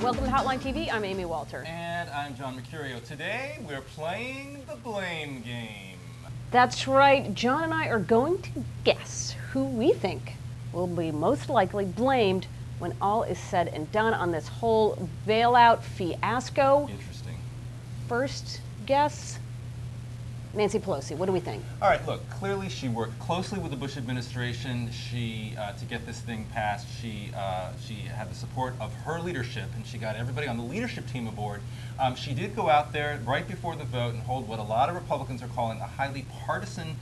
Welcome to Hotline TV. I'm Amy Walter. And I'm John Mercurio. Today, we're playing the blame game. That's right. John and I are going to guess who we think will be most likely blamed when all is said and done on this whole bailout fiasco. Interesting. First guess, Nancy Pelosi. What do we think? All right, look, clearly she worked closely with the Bush administration. She, to get this thing passed, she had the support of her leadership, and she got everybody on the leadership team aboard. She did go out there right before the vote and hold what a lot of Republicans are calling a highly partisan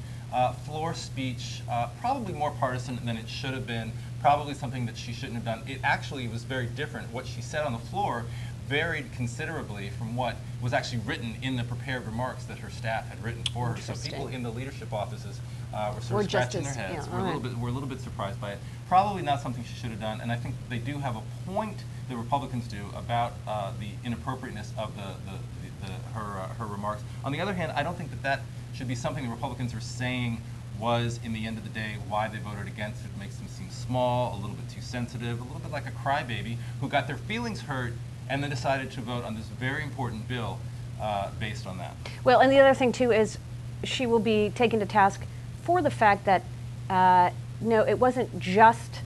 floor speech, probably more partisan than it should have been, probably something that she shouldn't have done. It actually was very different. What she said on the floor varied considerably from what was actually written in the prepared remarks that her staff had written for her. So people in the leadership offices were sort of scratching their heads. Yeah, we're a little bit surprised by it. Probably not something she should have done, and I think they do have a point, the Republicans do, about the inappropriateness of her remarks. On the other hand, I don't think that should be something the Republicans are saying was, in the end of the day, why they voted against it. It makes them seem small, a little bit too sensitive, a little bit like a crybaby who got their feelings hurt and then decided to vote on this very important bill based on that. Well, and the other thing, too, is she will be taken to task for the fact that, no, it wasn't just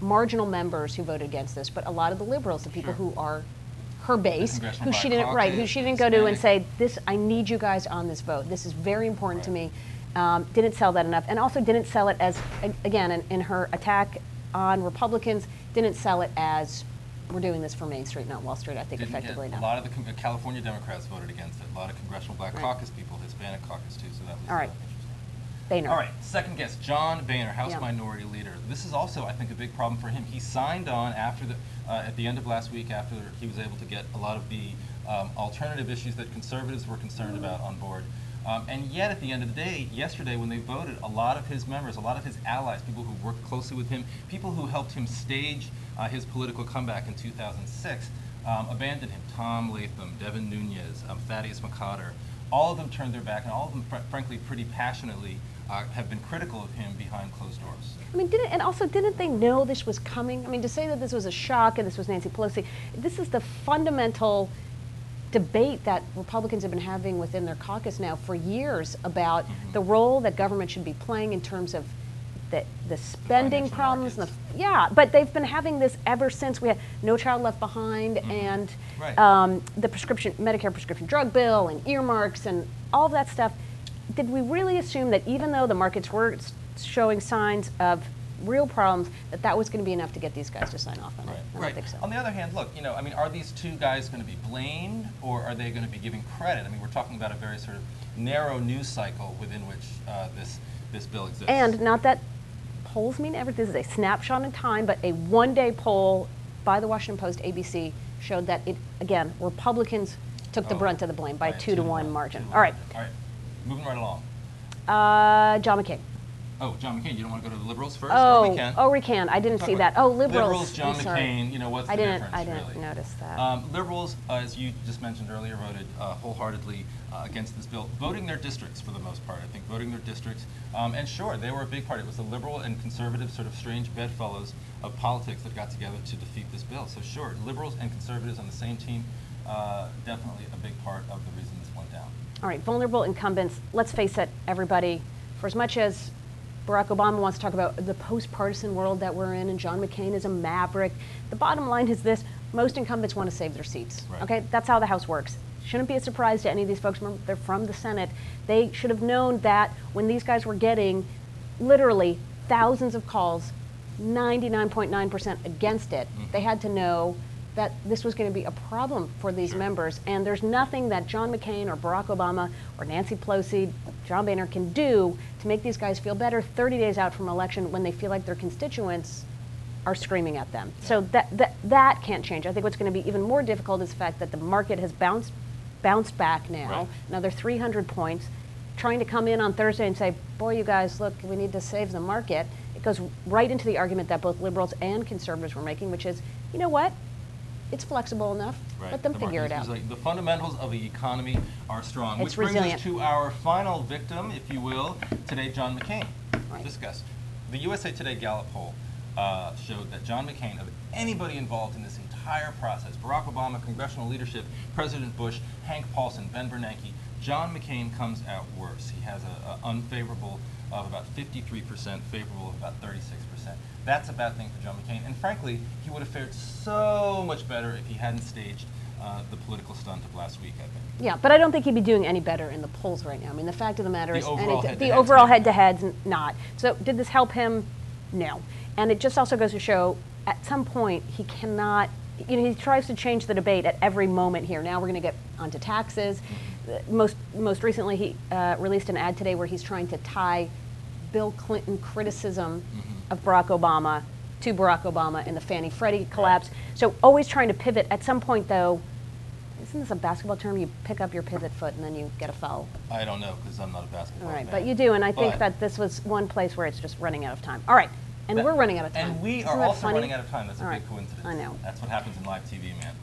marginal members who voted against this, but a lot of the liberals, the people who are her base, who she didn't go to and say, "This, I need you guys on this vote. This is very important to me." Didn't sell that enough, and also didn't sell it as, again, in her attack on Republicans, didn't sell it as, we're doing this for Main Street, not Wall Street, I think, effectively. A lot of the California Democrats voted against it. A lot of Congressional Black Caucus people, Hispanic caucus too, so that was interesting. Boehner. All right, second guess, John Boehner, House Minority Leader. This is also, I think, a big problem for him. He signed on after at the end of last week, after he was able to get a lot of the alternative issues that conservatives were concerned about on board. And yet, at the end of the day, yesterday when they voted, a lot of his members, a lot of his allies, people who worked closely with him, people who helped him stage his political comeback in 2006, abandoned him. Tom Latham, Devin Nunes, Thaddeus McCotter, all of them turned their back, and all of them, frankly, pretty passionately have been critical of him behind closed doors. I mean, didn't they know this was coming? I mean, to say that this was a shock and this was Nancy Pelosi, this is the fundamental debate that Republicans have been having within their caucus now for years about the role that government should be playing in terms of the spending problems. But they've been having this ever since we had No Child Left Behind and the Medicare prescription drug bill and earmarks and all of that stuff. Did we really assume that even though the markets were showing signs of real problems, that was going to be enough to get these guys to sign off on it? I don't think so. On the other hand, look, I mean, are these two guys going to be blamed, or are they going to be giving credit? I mean, we're talking about a very sort of narrow news cycle within which this bill exists. And not that polls mean everything. This is a snapshot in time, but a one-day poll by the Washington Post, ABC, showed that again, Republicans took the brunt of the blame by a 2-to-1 margin. All right. All right. Moving right along. John McCain. Oh, John McCain. You don't want to go to the liberals first? Oh, or we can. we can. I didn't see that. Oh, liberals. John McCain. What's the difference? I didn't notice that. Liberals, as you just mentioned earlier, voted wholeheartedly against this bill, voting their districts for the most part. I think voting their districts, and sure, they were a big part. It was the liberal and conservative sort of strange bedfellows of politics that got together to defeat this bill. So sure, liberals and conservatives on the same team, definitely a big part of the reason this went down. All right, vulnerable incumbents. Let's face it, everybody. For as much as Barack Obama wants to talk about the post-partisan world that we're in, and John McCain is a maverick, the bottom line is this: most incumbents want to save their seats. Okay, that's how the House works. Shouldn't be a surprise to any of these folks. Remember, they're from the Senate. They should have known that when these guys were getting literally thousands of calls, 99.9% against it, they had to know that this was going to be a problem for these members, and there's nothing that John McCain or Barack Obama or Nancy Pelosi, John Boehner can do to make these guys feel better 30 days out from election when they feel like their constituents are screaming at them. So that can't change. I think what's going to be even more difficult is the fact that the market has bounced back now, another 300 points. Trying to come in on Thursday and say, boy, you guys, look, we need to save the market. It goes right into the argument that both liberals and conservatives were making, which is, you know what? It's flexible enough. Let them figure it out. The fundamentals of the economy are strong. It's which resilient. brings us to our final victim, if you will, today, John McCain. Discuss. The USA Today Gallup poll showed that John McCain, of anybody involved in this entire process, Barack Obama, congressional leadership, President Bush, Hank Paulson, Ben Bernanke, John McCain comes out worse. He has an unfavorable of about 53%, favorable of about 36%. That's a bad thing for John McCain. And frankly, he would have fared so much better if he hadn't staged the political stunt of last week, I think. Yeah, but I don't think he'd be doing any better in the polls right now. I mean, the fact of the matter is, the overall head-to-head's not. So did this help him? No. And it just also goes to show, at some point, he cannot, he tries to change the debate at every moment here. Now we're going to get onto taxes. Most recently, he released an ad today where he's trying to tie Bill Clinton criticism of Barack Obama to Barack Obama and the Fannie Freddie collapse. Right. So always trying to pivot. At some point, though, isn't this a basketball term? You pick up your pivot foot and then you get a foul. I don't know because I'm not a basketball All right, fan. but you do, and I think that this was one place where it's just running out of time. All right, and we're running out of time. And we Isn't are that also funny? running out of time. That's a All big right. coincidence. I know. That's what happens in live TV, man.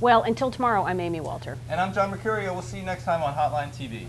Well, until tomorrow, I'm Amy Walter. And I'm John Mercurio. We'll see you next time on Hotline TV.